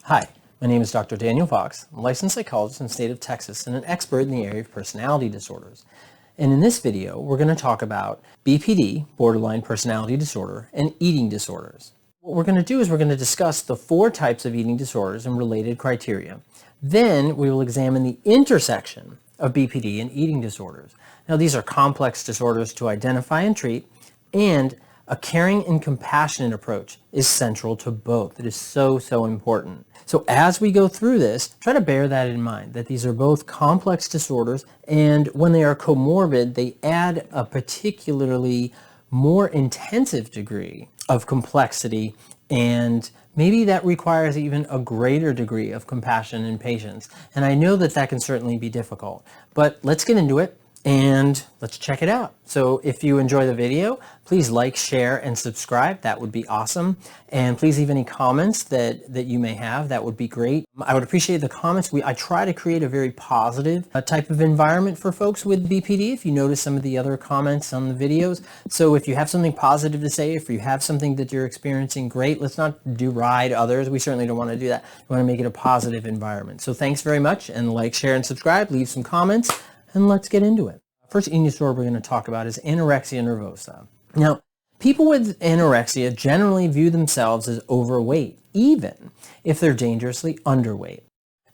Hi, my name is Dr. Daniel Fox. I'm a licensed psychologist in the state of Texas and an expert in the area of personality disorders. And in this video, we're going to talk about BPD, borderline personality disorder, and eating disorders. What we're going to do is we're going to discuss the 4 types of eating disorders and related criteria. Then we will examine the intersection of BPD and eating disorders. Now, these are complex disorders to identify and treat, and a caring and compassionate approach is central to both. It is so important. So as we go through this, try to bear that in mind, that these are both complex disorders, and when they are comorbid, they add a particularly more intensive degree of complexity, and maybe that requires even a greater degree of compassion and patience. And I know that that can certainly be difficult, but let's get into it. And let's check it out. So if you enjoy the video, please like, share, and subscribe. That would be awesome. And please leave any comments that you may have. That would be great. I would appreciate the comments. I try to create a very positive type of environment for folks with BPD, if you notice some of the other comments on the videos. So if you have something positive to say, if you have something that you're experiencing, great. Let's not deride others. We certainly don't want to do that. We want to make it a positive environment. So thanks very much, and like, share, and subscribe. Leave some comments. And let's get into it. First eating disorder we're going to talk about is anorexia nervosa. Now, people with anorexia generally view themselves as overweight, even if they're dangerously underweight.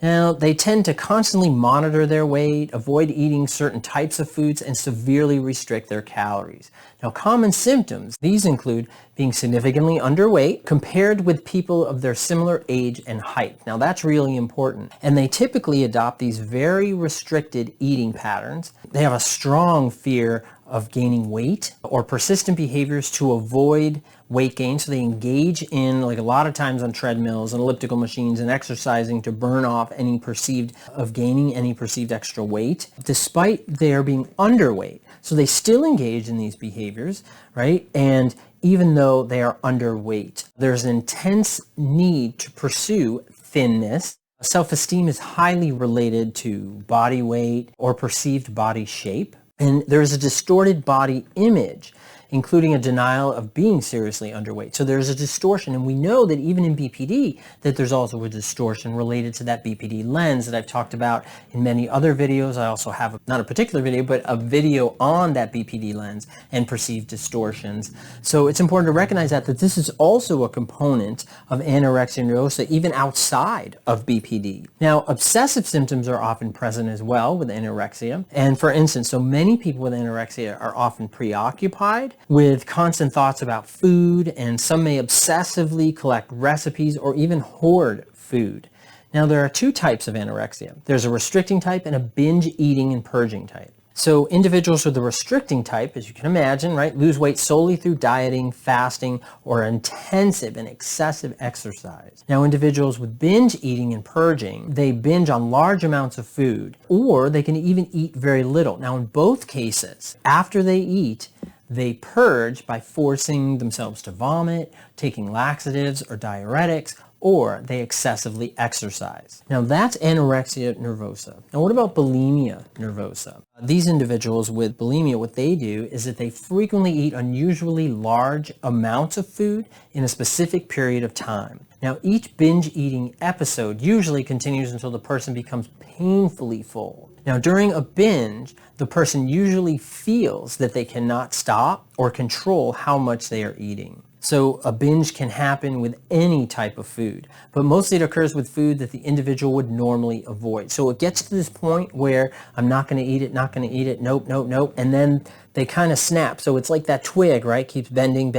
Now, they tend to constantly monitor their weight, avoid eating certain types of foods, and severely restrict their calories. Now, common symptoms, these include being significantly underweight compared with people of their similar age and height. Now, that's really important. And they typically adopt these very restricted eating patterns. They have a strong fear of gaining weight or persistent behaviors to avoid weight gain. So they engage in, like a lot of times on treadmills and elliptical machines and exercising to burn off any perceived extra weight, despite their being underweight. So they still engage in these behaviors, right? And even though they are underweight, there's an intense need to pursue thinness. Self-esteem is highly related to body weight or perceived body shape. And there is a distorted body image, including a denial of being seriously underweight. So there's a distortion, and we know that even in BPD, that there's also a distortion related to that BPD lens that I've talked about in many other videos. I also have, not a particular video, but a video on that BPD lens and perceived distortions. So it's important to recognize that this is also a component of anorexia nervosa, even outside of BPD. Now, obsessive symptoms are often present as well with anorexia. And for instance, so many people with anorexia are often preoccupied with constant thoughts about food, and some may obsessively collect recipes or even hoard food. Now, there are 2 types of anorexia. There's a restricting type and a binge eating and purging type. So individuals with the restricting type, as you can imagine, right, lose weight solely through dieting, fasting, or intensive and excessive exercise. Now, individuals with binge eating and purging, they binge on large amounts of food, or they can even eat very little. Now, in both cases, after they eat, they purge by forcing themselves to vomit, taking laxatives or diuretics, or they excessively exercise. Now, that's anorexia nervosa. Now, what about bulimia nervosa? These individuals with bulimia, what they do is that they frequently eat unusually large amounts of food in a specific period of time. Now, each binge eating episode usually continues until the person becomes painfully full. Now, during a binge, the person usually feels that they cannot stop or control how much they are eating. So a binge can happen with any type of food, but mostly it occurs with food that the individual would normally avoid. So it gets to this point where I'm not going to eat it, not going to eat it, nope, nope, nope, and then they kind of snap. So it's like that twig, right? Keeps bending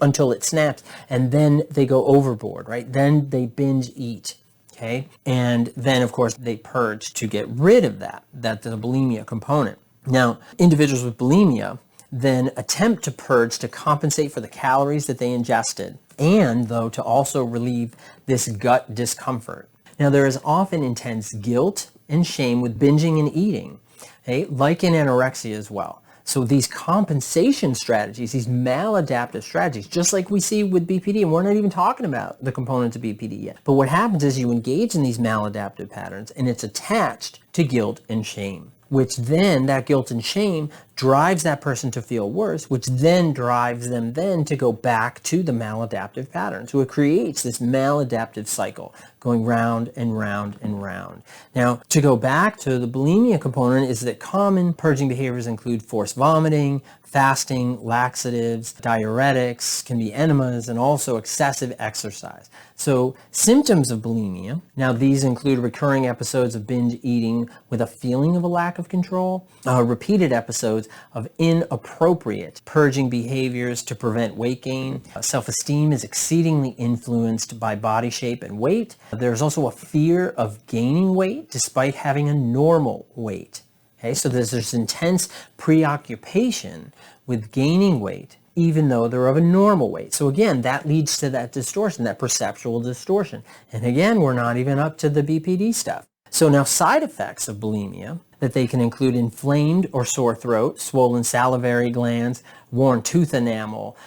until it snaps, and then they go overboard, right? Then they binge eat. Okay, and then of course they purge to get rid of that's the bulimia component. Now, individuals with bulimia then attempt to purge to compensate for the calories that they ingested, and though to also relieve this gut discomfort. Now, there is often intense guilt and shame with binging and eating, okay, like in anorexia as well. So these compensation strategies, these maladaptive strategies, just like we see with BPD, and we're not even talking about the components of BPD yet. But what happens is you engage in these maladaptive patterns, and it's attached to guilt and shame. which then that guilt and shame drives that person to feel worse, which then drives them then to go back to the maladaptive pattern. So it creates this maladaptive cycle going round and round and round. Now, to go back to the bulimia component is that common purging behaviors include forced vomiting, fasting, laxatives, diuretics, can be enemas, and also excessive exercise. So symptoms of bulimia, now these include recurring episodes of binge eating with a feeling of a lack of control, repeated episodes of inappropriate purging behaviors to prevent weight gain. Self-esteem is exceedingly influenced by body shape and weight. There's also a fear of gaining weight despite having a normal weight. Okay, so there's this intense preoccupation with gaining weight, even though they're of a normal weight. So again, that leads to that distortion, that perceptual distortion. And again, we're not even up to the BPD stuff. So now side effects of bulimia, that they can include inflamed or sore throat, swollen salivary glands, worn tooth enamel,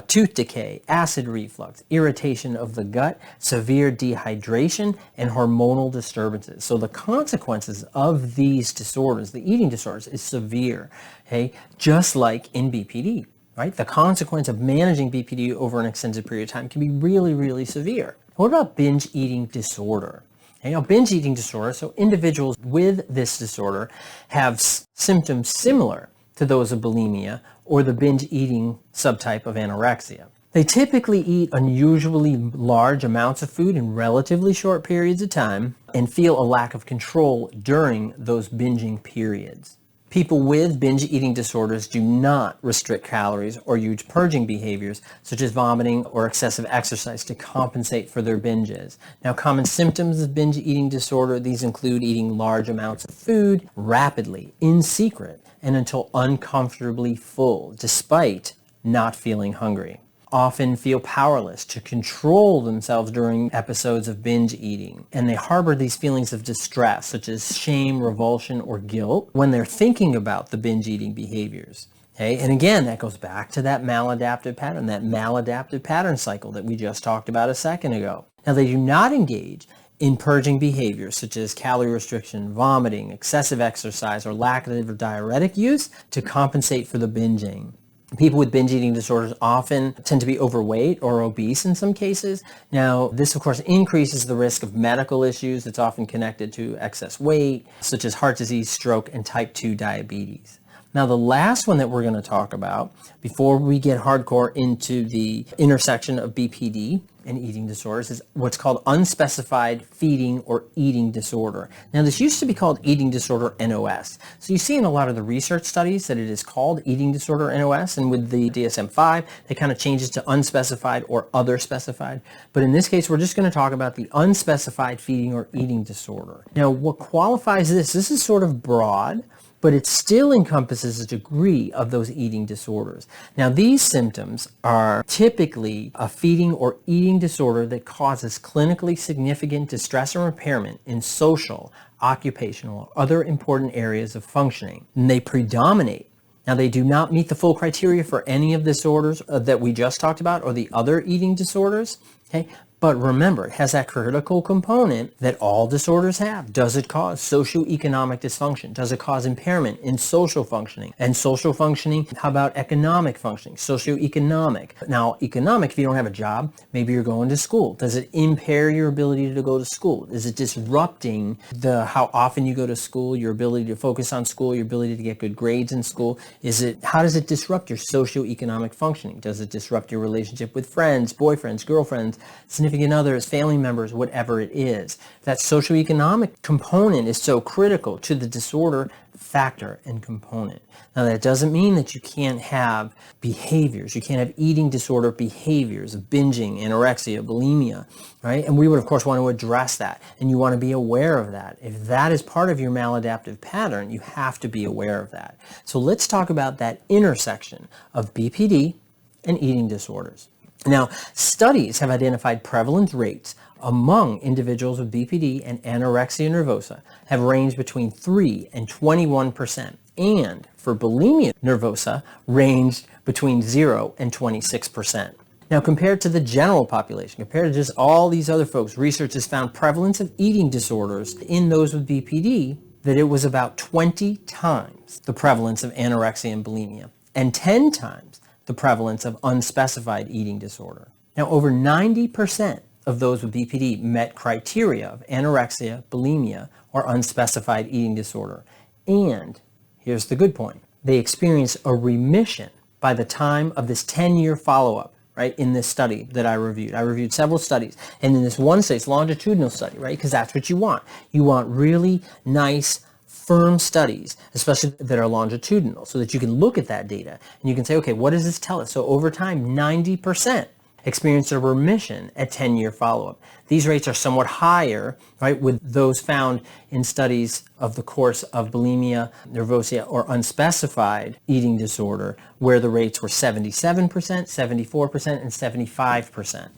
tooth decay, acid reflux, irritation of the gut, severe dehydration, and hormonal disturbances. So the consequences of these disorders, the eating disorders, is severe, okay? Just like in BPD, right? The consequence of managing BPD over an extended period of time can be really, really severe. What about binge eating disorder? Now, binge eating disorder, so individuals with this disorder have symptoms similar to those of bulimia or the binge eating subtype of anorexia. They typically eat unusually large amounts of food in relatively short periods of time and feel a lack of control during those binging periods. People with binge eating disorders do not restrict calories or use purging behaviors such as vomiting or excessive exercise to compensate for their binges. Now, common symptoms of binge eating disorder, these include eating large amounts of food rapidly, in secret, and until uncomfortably full, despite not feeling hungry. Often feel powerless to control themselves during episodes of binge eating. And they harbor these feelings of distress, such as shame, revulsion, or guilt, when they're thinking about the binge eating behaviors. Okay? And again, that goes back to that maladaptive pattern cycle that we just talked about a second ago. Now, they do not engage in purging behaviors such as calorie restriction, vomiting, excessive exercise, or laxative or diuretic use to compensate for the binging. People with binge eating disorders often tend to be overweight or obese in some cases. Now, this of course increases the risk of medical issues that's often connected to excess weight, such as heart disease, stroke, and type 2 diabetes. Now, the last one that we're going to talk about before we get hardcore into the intersection of BPD and eating disorders is what's called unspecified feeding or eating disorder. Now, this used to be called eating disorder NOS. So you see in a lot of the research studies that it is called eating disorder NOS, and with the DSM-5, they kind of change it to unspecified or other specified. But in this case, we're just going to talk about the unspecified feeding or eating disorder. Now, what qualifies this is sort of broad, but it still encompasses a degree of those eating disorders. Now, these symptoms are typically a feeding or eating disorder that causes clinically significant distress or impairment in social, occupational, or other important areas of functioning. And they predominate. Now, they do not meet the full criteria for any of the disorders that we just talked about or the other eating disorders, okay? But remember, it has that critical component that all disorders have. Does it cause socioeconomic dysfunction? Does it cause impairment in social functioning? And social functioning, how about economic functioning? Socioeconomic. Now, economic, if you don't have a job, maybe you're going to school. Does it impair your ability to go to school? Is it disrupting how often you go to school, your ability to focus on school, your ability to get good grades in school? How does it disrupt your socioeconomic functioning? Does it disrupt your relationship with friends, boyfriends, girlfriends, significant others, family members, whatever it is? That socioeconomic component is so critical to the disorder factor and component. Now, that doesn't mean that you can't have behaviors. You can't have eating disorder behaviors of binging, anorexia, bulimia, right? And we would, of course, want to address that, and you want to be aware of that. If that is part of your maladaptive pattern, you have to be aware of that. So let's talk about that intersection of BPD and eating disorders. Now, studies have identified prevalence rates among individuals with BPD and anorexia nervosa have ranged between 3 and 21%, and for bulimia nervosa ranged between 0 and 26%. Now, compared to the general population, compared to just all these other folks, research has found prevalence of eating disorders in those with BPD that it was about 20 times the prevalence of anorexia and bulimia and 10 times the prevalence of unspecified eating disorder. Now, over 90% of those with BPD met criteria of anorexia, bulimia, or unspecified eating disorder. And here's the good point. They experienced a remission by the time of this 10-year follow-up, right, in this study that I reviewed. I reviewed several studies. And in this one study, it's a longitudinal study, right, because that's what you want. You want really nice, firm studies, especially that are longitudinal, so that you can look at that data and you can say, okay, what does this tell us? So over time, 90% experienced a remission at 10-year follow-up. These rates are somewhat higher, right, with those found in studies of the course of bulimia nervosa or unspecified eating disorder, where the rates were 77%, 74%, and 75%.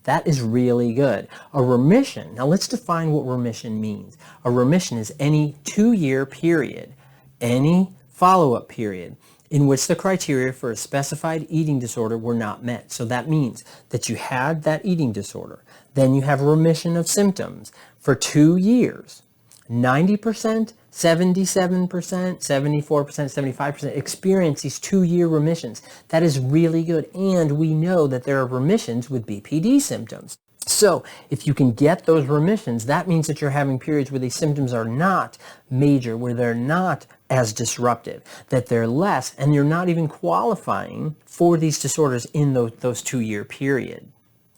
That is really good. A remission, now let's define what remission means. A remission is any 2-year period, any follow-up period, in which the criteria for a specified eating disorder were not met. So that means that you had that eating disorder, then you have a remission of symptoms for 2 years. 90%, 77%, 74%, 75% experience these 2-year remissions. That is really good. And we know that there are remissions with BPD symptoms. So if you can get those remissions, that means that you're having periods where these symptoms are not major, where they're not as disruptive, that they're less, and you're not even qualifying for these disorders in those 2-year period.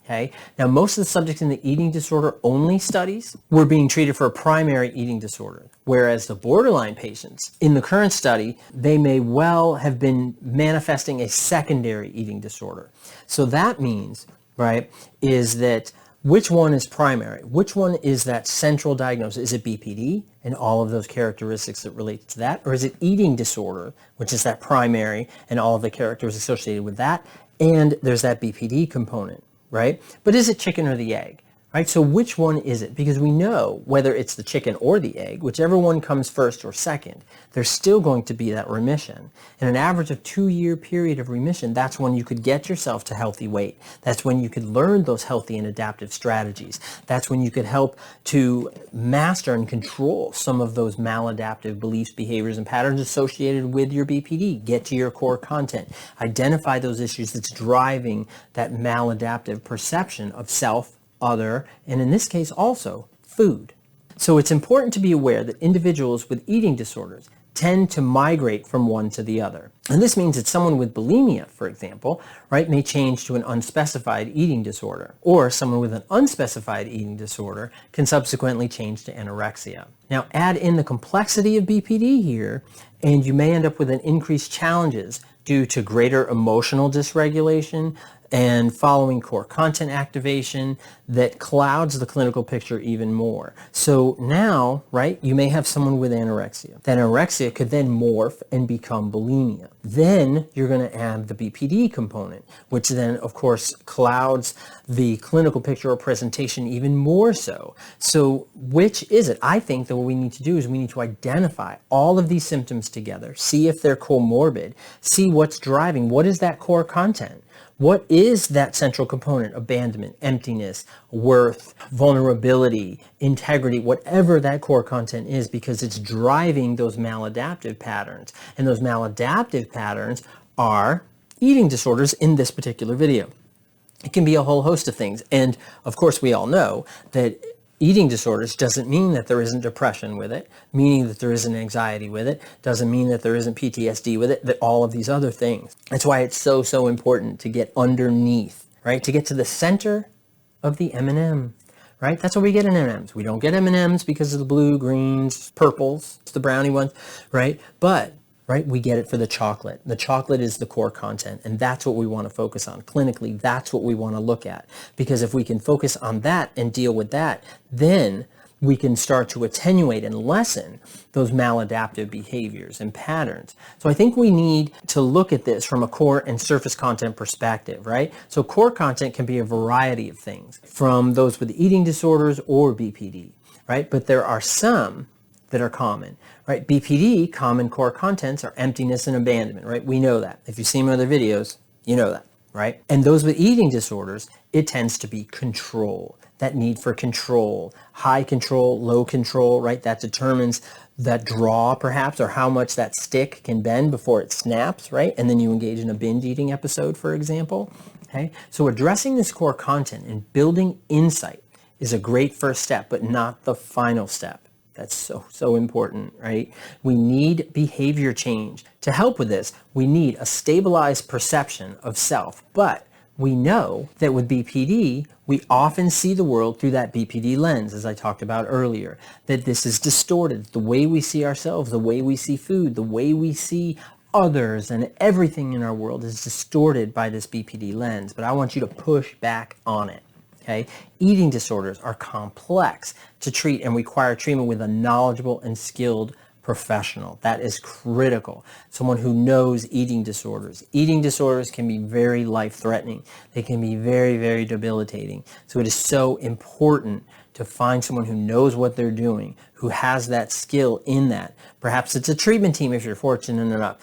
Okay? Now, most of the subjects in the eating disorder only studies were being treated for a primary eating disorder, whereas the borderline patients in the current study, they may well have been manifesting a secondary eating disorder. So that means, right, is that which one is primary? Which one is that central diagnosis? Is it BPD and all of those characteristics that relate to that? Or is it eating disorder, which is that primary and all of the characters associated with that? And there's that BPD component, right? But is it chicken or the egg? Right? So which one is it? Because we know whether it's the chicken or the egg, whichever one comes first or second, there's still going to be that remission. In an average of 2-year period of remission, that's when you could get yourself to healthy weight. That's when you could learn those healthy and adaptive strategies. That's when you could help to master and control some of those maladaptive beliefs, behaviors, and patterns associated with your BPD. Get to your core content. Identify those issues that's driving that maladaptive perception of self, other, and in this case also food. So it's important to be aware that individuals with eating disorders tend to migrate from one to the other. And this means that someone with bulimia, for example, right, may change to an unspecified eating disorder, or someone with an unspecified eating disorder can subsequently change to anorexia. Now add in the complexity of BPD here, and you may end up with an increased challenges due to greater emotional dysregulation and following core content activation that clouds the clinical picture even more. So now, right, you may have someone with anorexia. That anorexia could then morph and become bulimia. Then you're going to add the BPD component, which then, of course, clouds the clinical picture or presentation even more so. So which is it? I think that what we need to do is we need to identify all of these symptoms together, see if they're comorbid, see what's driving, what is that core content? What is that central component? Abandonment, emptiness, worth, vulnerability, integrity, whatever that core content is, because it's driving those maladaptive patterns. And those maladaptive patterns are eating disorders in this particular video. It can be a whole host of things. And of course, we all know that eating disorders doesn't mean that there isn't depression with it, meaning that there isn't anxiety with it, doesn't mean that there isn't PTSD with it, that all of these other things. That's why it's so important to get underneath, right? To get to the center of the M&M, right? That's what we get in M&Ms. We don't get M&Ms because of the blue, greens, purples, it's the brownie ones, right? But right? We get it for the chocolate. The chocolate is the core content, and that's what we want to focus on. Clinically, that's what we want to look at. Because if we can focus on that and deal with that, then we can start to attenuate and lessen those maladaptive behaviors and patterns. So I think we need to look at this from a core and surface content perspective, right? So core content can be a variety of things, from those with eating disorders or BPD, right? But there are some that are common, right? BPD, common core contents are emptiness and abandonment, right? We know that. If you've seen my other videos, you know that, right? And those with eating disorders, it tends to be control. that need for control, high control, low control, right? That determines that draw perhaps, or how much that stick can bend before it snaps, right? And then you engage in a binge eating episode, for example. Okay, so addressing this core content and building insight is a great first step, but not the final step. That's so important, right? We need behavior change. To help with this, we need a stabilized perception of self, but we know that with BPD, we often see the world through that BPD lens, as I talked about earlier, that this is distorted. The way we see ourselves, the way we see food, the way we see others, and everything in our world is distorted by this BPD lens. But I want you to push back on it. Okay? Eating disorders are complex to treat and require treatment with a knowledgeable and skilled professional. That is critical. Someone who knows eating disorders. Eating disorders can be very life-threatening. They can be very, very debilitating. So it is so important to find someone who knows what they're doing, who has that skill in that. Perhaps it's a treatment team if you're fortunate enough.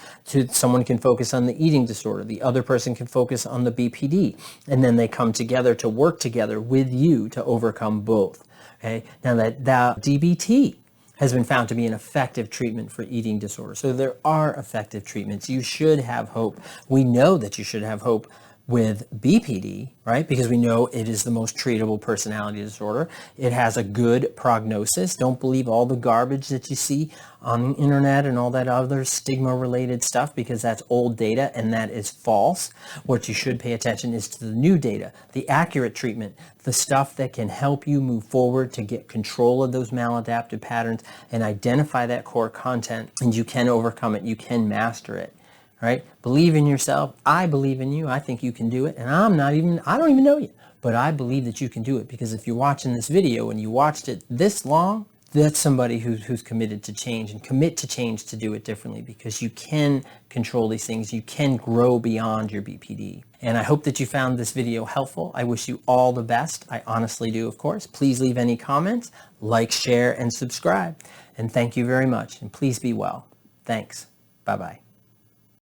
Someone can focus on the eating disorder. The other person can focus on the BPD. And then they come together to work together with you to overcome both. Okay? Now that DBT has been found to be an effective treatment for eating disorder. So there are effective treatments. You should have hope. We know that you should have hope with BPD, right? Because we know it is the most treatable personality disorder. It has a good prognosis. Don't believe all the garbage that you see on the internet and all that other stigma-related stuff, because that's old data and that is false. What you should pay attention is to the new data, the accurate treatment, the stuff that can help you move forward to get control of those maladaptive patterns and identify that core content, and you can overcome it. You can master it. Right? Believe in yourself. I believe in you. I think you can do it. And I don't even know you, but I believe that you can do it, because if you're watching this video and you watched it this long, that's somebody who's committed to change, and commit to change to do it differently, because you can control these things. You can grow beyond your BPD. And I hope that you found this video helpful. I wish you all the best. I honestly do, of course. Please leave any comments, like, share, and subscribe. And thank you very much. And please be well. Thanks. Bye-bye.